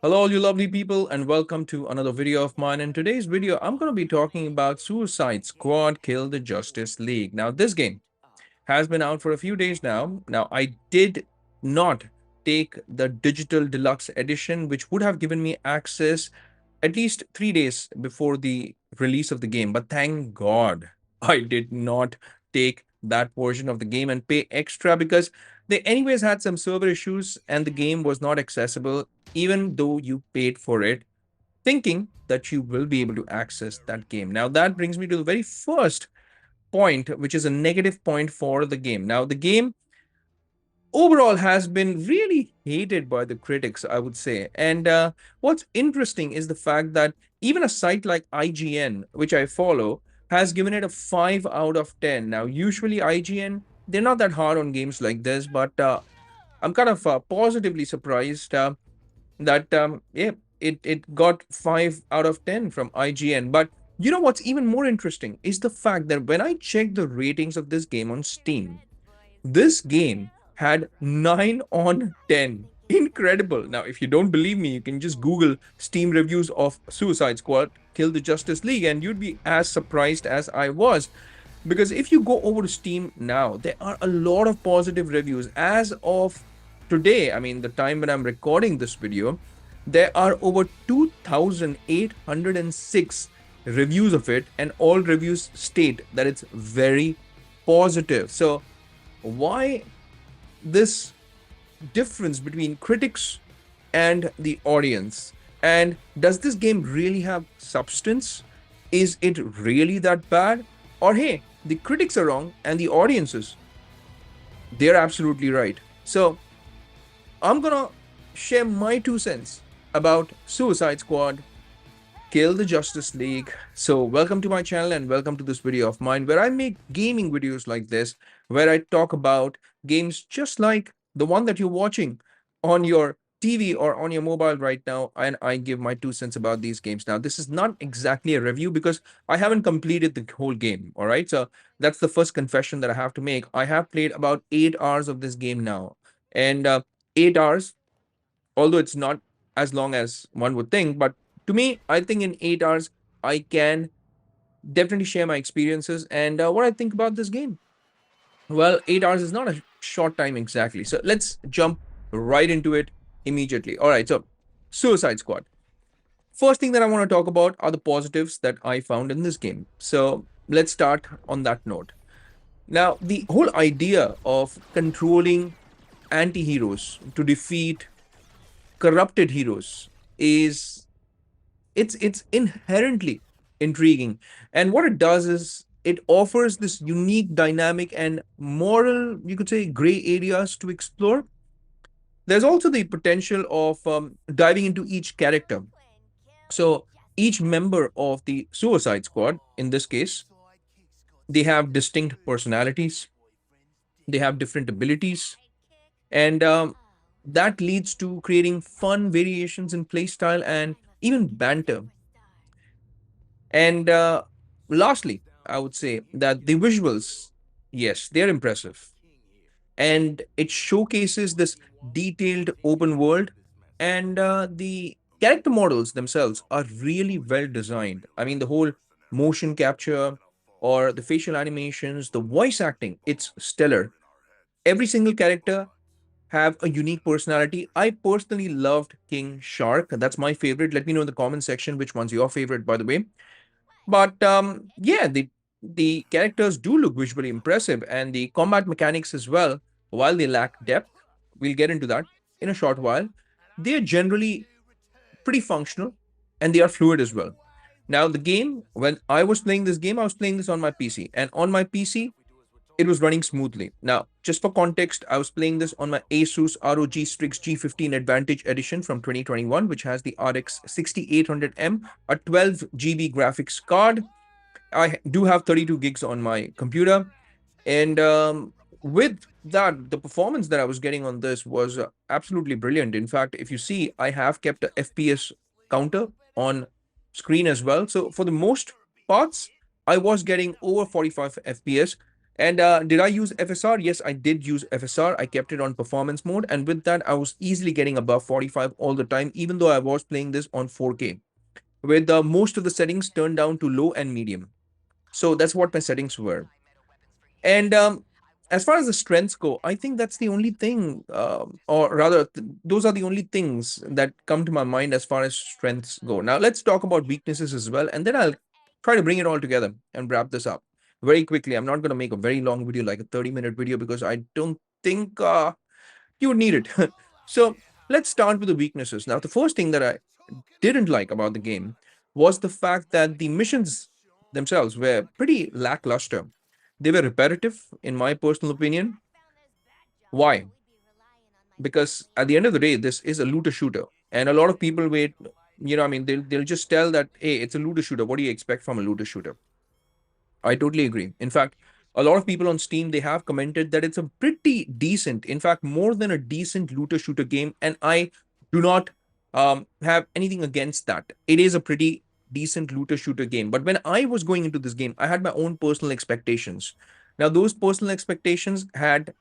Hello, all you lovely people, and welcome to another video of mine. In today's video, I'm going to be talking about Suicide Squad Kill the Justice League. Now, this game has been out for a few days now. Now, I did not take the digital deluxe edition, which would have given me access at least 3 days before the release of the game. But thank God I did not take that version of the game and pay extra because they anyways had some server issues and the game was not accessible even though you paid for it, thinking that you will be able to access that game. Now that brings me to the very first point, which is a negative point for the game. Now the game overall has been really hated by the critics, I would say. And what's interesting is the fact that even a site like IGN, which I follow, has given it a 5 out of 10. Now, usually IGN, they're not that hard on games like this, but I'm kind of positively surprised that, yeah, it got 5 out of 10 from IGN. But you know what's even more interesting is the fact that when I checked the ratings of this game on Steam, this game had 9 on 10. Incredible. Now, if you don't believe me, you can just Google Steam reviews of Suicide Squad Kill the Justice League, and you'd be as surprised as I was. Because if you go over to Steam now, there are a lot of positive reviews. As of today, I mean, the time when I'm recording this video, there are over 2,806 reviews of it, and all reviews state that it's very positive. So, why this difference between critics and the audience? And does this game really have substance? Is it really that bad? Or hey, the critics are wrong and the audiences, they're absolutely right. So I'm gonna share my 2 cents about Suicide Squad Kill the Justice League. So welcome to my channel and welcome to this video of mine where I make gaming videos like this, where I talk about games just like the one that you're watching on your TV or on your mobile right now, and I give my 2 cents about these games. Now, this is not exactly a review because I haven't completed the whole game, all right? So that's the first confession that I have to make. I have played about 8 hours of this game now, and 8 hours, although it's not as long as one would think, but to me, I think in 8 hours, I can definitely share my experiences and what I think about this game. Well, 8 hours is not a short time exactly. So let's jump right into it immediately. All right. So, Suicide Squad. First thing that I want to talk about are the positives that I found in this game. So, let's start on that note. Now, the whole idea of controlling anti heroes to defeat corrupted heroes is it's inherently intriguing, and what it does is it offers this unique dynamic and moral, you could say, gray areas to explore. There's also the potential of diving into each character. So each member of the Suicide Squad, in this case, they have distinct personalities, they have different abilities, and that leads to creating fun variations in playstyle and even banter. And lastly, I would say that the visuals, yes, they're impressive. And it showcases this detailed open world. And the character models themselves are really well designed. I mean, the whole motion capture or the facial animations, the voice acting, it's stellar. Every single character have a unique personality. I personally loved King Shark. That's my favorite. Let me know in the comment section which one's your favorite, by the way. But yeah, the characters do look visually impressive, and the combat mechanics as well, while they lack depth, we'll get into that in a short while. They are generally pretty functional, and they are fluid as well. Now, the game, when I was playing this game, I was playing this on my PC, and on my PC, it was running smoothly. Now, just for context, I was playing this on my Asus ROG Strix G15 Advantage Edition from 2021, which has the RX 6800M, a 12 GB graphics card. I do have 32 gigs on my computer. And with that, the performance that I was getting on this was absolutely brilliant. In fact, if you see, I have kept a FPS counter on screen as well. So for the most parts, I was getting over 45 FPS. And did I use FSR? Yes, I did use FSR. I kept it on performance mode. And with that, I was easily getting above 45 all the time, even though I was playing this on 4K, with most of the settings turned down to low and medium. So that's what my settings were. And as far as the strengths go, I think that's the only thing, or rather, those are the only things that come to my mind as far as strengths go. Now, let's talk about weaknesses as well, and then I'll try to bring it all together and wrap this up very quickly. I'm not going to make a very long video, like a 30-minute video, because I don't think you would need it. So let's start with the weaknesses. Now, the first thing that I didn't like about the game was the fact that the missions themselves were pretty lackluster. They were repetitive, in my personal opinion. Why? Because at the end of the day, this is a looter shooter, and a lot of people wait. I mean, they'll just tell that, hey, it's a looter shooter. What do you expect from a looter shooter? I totally agree. In fact, a lot of people on Steam, they have commented that it's a pretty decent, in fact, more than a decent looter shooter game, and I do not have anything against that. It is a pretty decent looter shooter game. But when I was going into this game, I had my own personal expectations. Now, those personal expectations had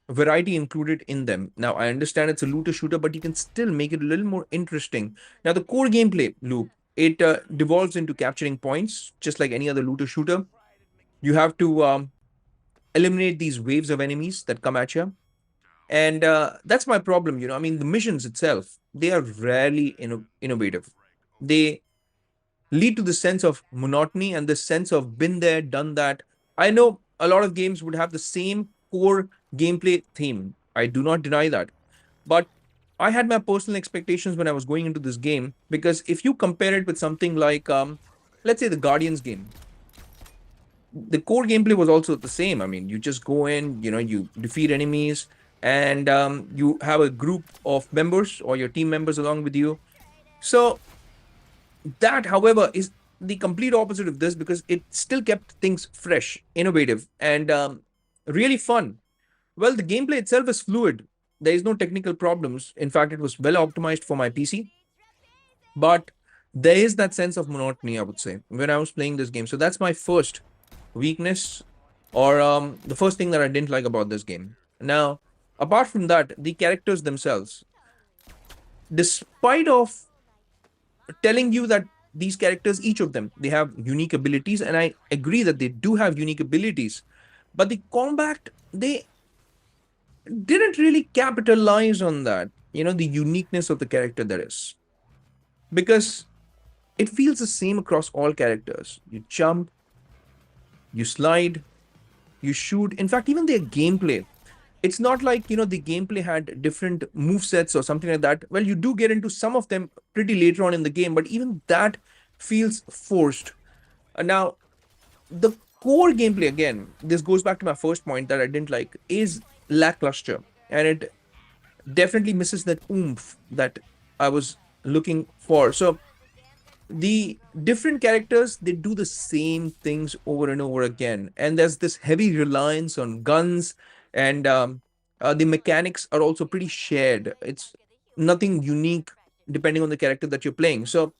variety included in them. Now, I understand it's a looter shooter, but you can still make it a little more interesting. Now, the core gameplay loop, it devolves into capturing points, just like any other looter shooter. You have to eliminate these waves of enemies that come at you. And that's my problem. I mean, the missions itself, they are rarely innovative. They lead to the sense of monotony and the sense of been there, done that. I know a lot of games would have the same core gameplay theme. I do not deny that. But I had my personal expectations when I was going into this game, because if you compare it with something like, let's say, the Guardians game, the core gameplay was also the same. I mean, you just go in, you defeat enemies, and you have a group of members or your team members along with you. So that, however, is the complete opposite of this, because it still kept things fresh, innovative, and really fun. Well, the gameplay itself is fluid. There is no technical problems. In fact, it was well optimized for my PC. But there is that sense of monotony, I would say, when I was playing this game. So that's my first weakness, or the first thing that I didn't like about this game. Now, apart from that, the characters themselves, despite of telling you that these characters, each of them, they have unique abilities, and I agree that they do have unique abilities, but the combat, they didn't really capitalize on that, the uniqueness of the character there is, because it feels the same across all characters. You jump, you slide, you shoot. In fact, even their gameplay, it's not like, the gameplay had different move sets or something like that. Well, you do get into some of them pretty later on in the game, but even that feels forced. Now, the core gameplay, again, this goes back to my first point that I didn't like, is lackluster, and it definitely misses that oomph that I was looking for. So the different characters, they do the same things over and over again, and there's this heavy reliance on guns, and the mechanics are also pretty shared. It's nothing unique depending on the character that you're playing. So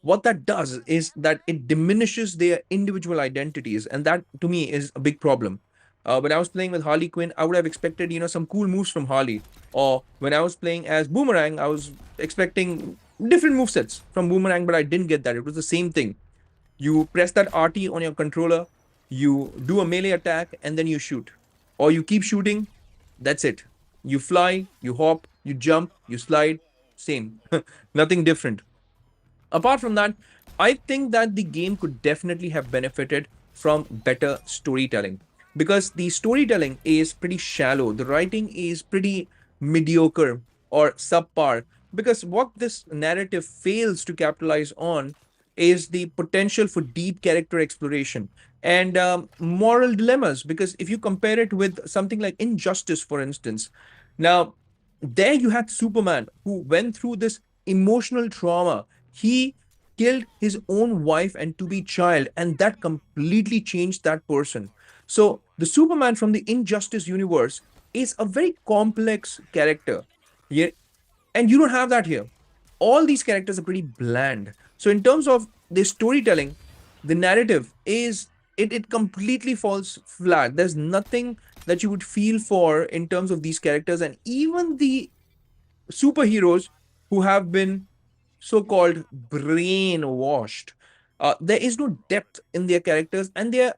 what that does is that it diminishes their individual identities, and that to me is a big problem. When I was playing with Harley Quinn, I would have expected, some cool moves from Harley. Or when I was playing as Boomerang, I was expecting different movesets from Boomerang, but I didn't get that. It was the same thing. You press that RT on your controller, you do a melee attack, and then you shoot. Or you keep shooting, that's it. You fly, you hop, you jump, you slide, same. Nothing different. Apart from that, I think that the game could definitely have benefited from better storytelling, because the storytelling is pretty shallow. The writing is pretty mediocre or subpar, because what this narrative fails to capitalize on is the potential for deep character exploration and moral dilemmas. Because if you compare it with something like Injustice, for instance, now there you had Superman who went through this emotional trauma. He killed his own wife and to be child, and that completely changed that person. So the Superman from the Injustice universe is a very complex character. Yeah, and you don't have that here. All these characters are pretty bland. So in terms of the storytelling, the narrative is it completely falls flat. There's nothing that you would feel for in terms of these characters, and even the superheroes who have been so-called brainwashed. There is no depth in their characters, and they're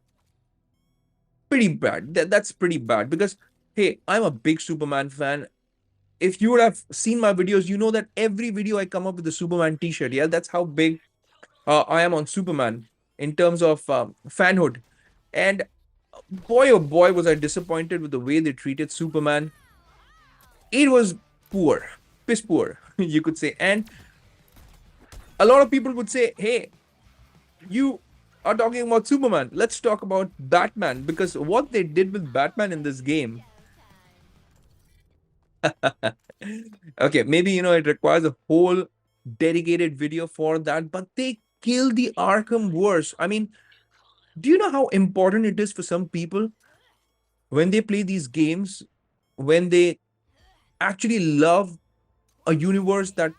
pretty bad. That's pretty bad because, hey, I'm a big Superman fan. If you would have seen my videos, you know that every video I come up with a Superman t-shirt. Yeah, that's how big I am on Superman in terms of fanhood. And boy, oh boy, was I disappointed with the way they treated Superman. It was poor, piss poor, you could say. And a lot of people would say, hey, you are talking about Superman. Let's talk about Batman, because what they did with Batman in this game. Okay, maybe it requires a whole dedicated video for that, but they killed the Arkham verse. I mean, do you know how important it is for some people when they play these games, when they actually love a universe that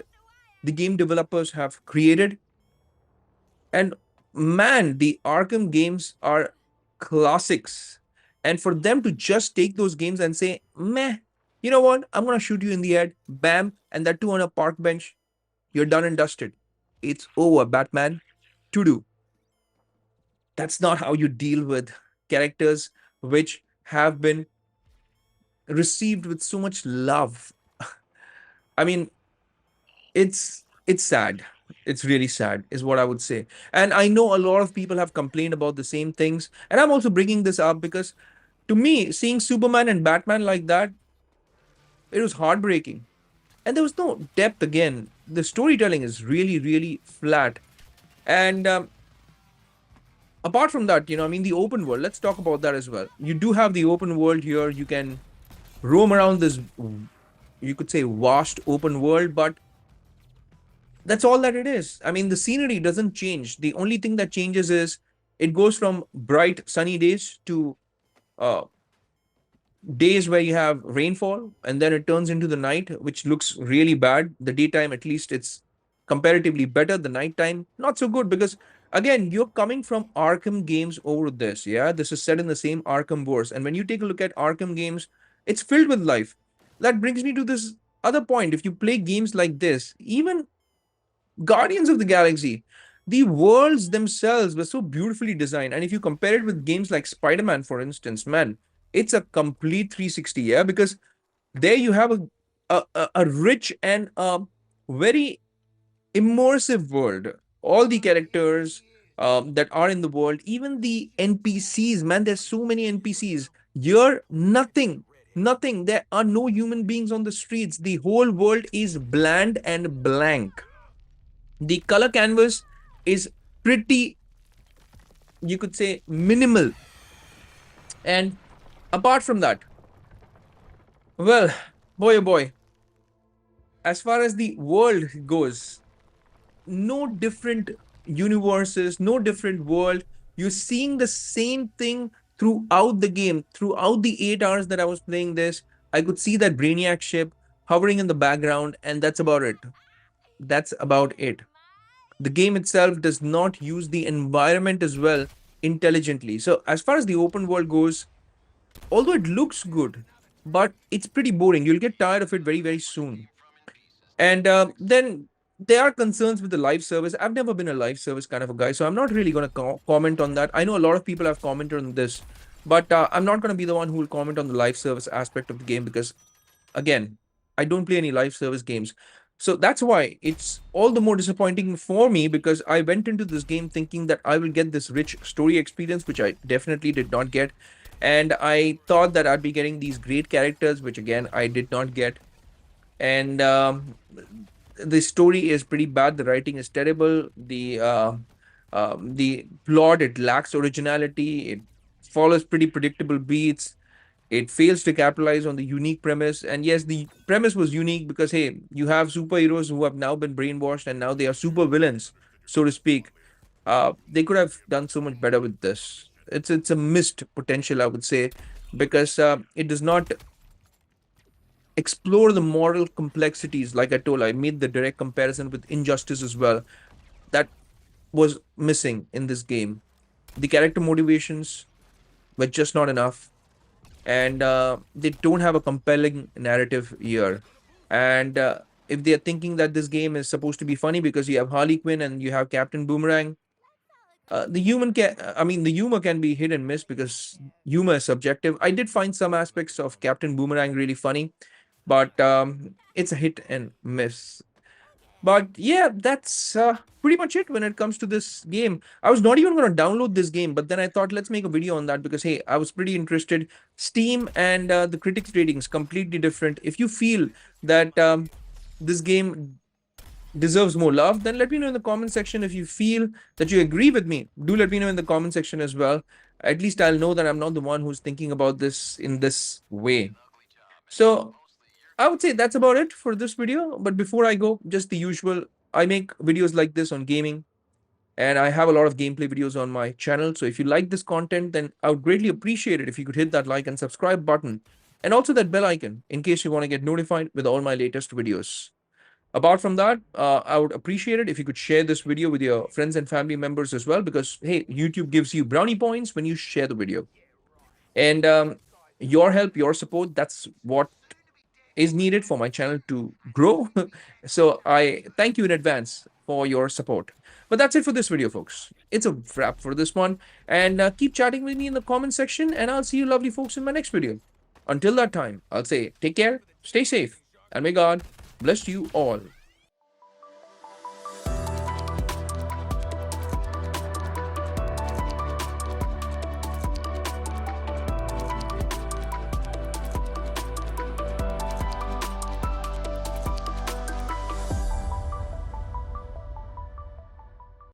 the game developers have created? And man, the Arkham games are classics. And for them to just take those games and say, meh, you know what? I'm going to shoot you in the head, bam, and that too on a park bench, you're done and dusted. It's over, Batman. To do. That's not how you deal with characters which have been received with so much love. I mean, it's sad. It's really sad, is what I would say. And I know a lot of people have complained about the same things. And I'm also bringing this up because to me, seeing Superman and Batman like that, it was heartbreaking. And there was no depth again. The storytelling is really, really flat. And apart from that, I mean, the open world, let's talk about that as well. You do have the open world here. You can roam around this, you could say, vast open world, but that's all that it is. I mean, the scenery doesn't change. The only thing that changes is it goes from bright sunny days to uh, days where you have rainfall, and then it turns into the night, which looks really bad. The daytime, at least, it's comparatively better. The nighttime, not so good, because again, you're coming from Arkham games over this. Yeah, this is set in the same Arkham verse, and when you take a look at Arkham games, it's filled with life. That brings me to this other point. If you play games like this, even Guardians of the Galaxy, the worlds themselves were so beautifully designed. And if you compare it with games like Spider-Man, for instance, man, it's a complete 360, yeah, because there you have a rich and very immersive world. All the characters that are in the world, even the NPCs, man, there's so many NPCs. You're nothing. There are no human beings on the streets. The whole world is bland and blank. The color canvas is pretty, you could say, minimal. And apart from that, well, boy oh boy, as far as the world goes, no different universes, no different world. You're seeing the same thing throughout the game. Throughout the 8 hours that I was playing this, I could see that Brainiac ship hovering in the background, and that's about it. That's about it. The game itself does not use the environment as well intelligently. So as far as the open world goes, although it looks good, but it's pretty boring. You'll get tired of it very, very soon. And then there are concerns with the live service. I've never been a live service kind of a guy, so I'm not really going to comment on that. I know a lot of people have commented on this, but I'm not going to be the one who will comment on the live service aspect of the game because, again, I don't play any live service games. So that's why it's all the more disappointing for me, because I went into this game thinking that I will get this rich story experience, which I definitely did not get. And I thought that I'd be getting these great characters, which again, I did not get. And the story is pretty bad. The writing is terrible. The plot, it lacks originality. It follows pretty predictable beats. It fails to capitalize on the unique premise. And yes, the premise was unique because, hey, you have superheroes who have now been brainwashed and now they are super villains, so to speak. They could have done so much better with this. It's a missed potential, I would say, because it does not explore the moral complexities. Like I told, I made the direct comparison with Injustice as well. That was missing in this game. the character motivations were just not enough, and they don't have a compelling narrative here. And if they are thinking that this game is supposed to be funny because you have Harley Quinn and you have Captain Boomerang, the humor can be hit and miss because humor is subjective. I did find some aspects of Captain Boomerang really funny, but it's a hit and miss. But yeah, that's pretty much it when it comes to this game. I was not even going to download this game, but then I thought let's make a video on that because hey, I was pretty interested. Steam and the critics ratings completely different. If you feel that this game deserves more love, then let me know in the comment section. If you feel that you agree with me, do let me know in the comment section as well. At least I'll know that I'm not the one who's thinking about this in this way. So I would say that's about it for this video. But before I go, just the usual, I make videos like this on gaming, and I have a lot of gameplay videos on my channel. So if you like this content, then I would greatly appreciate it if you could hit that like and subscribe button, and also that bell icon in case you want to get notified with all my latest videos. Apart from that, I would appreciate it if you could share this video with your friends and family members as well, because hey, YouTube gives you brownie points when you share the video. And your help, your support, that's what is needed for my channel to grow. So I thank you in advance for your support. But that's it for this video, folks. It's a wrap for this one. And keep chatting with me in the comment section, and I'll see you lovely folks in my next video. Until that time, I'll say take care, stay safe, and may God bless you all.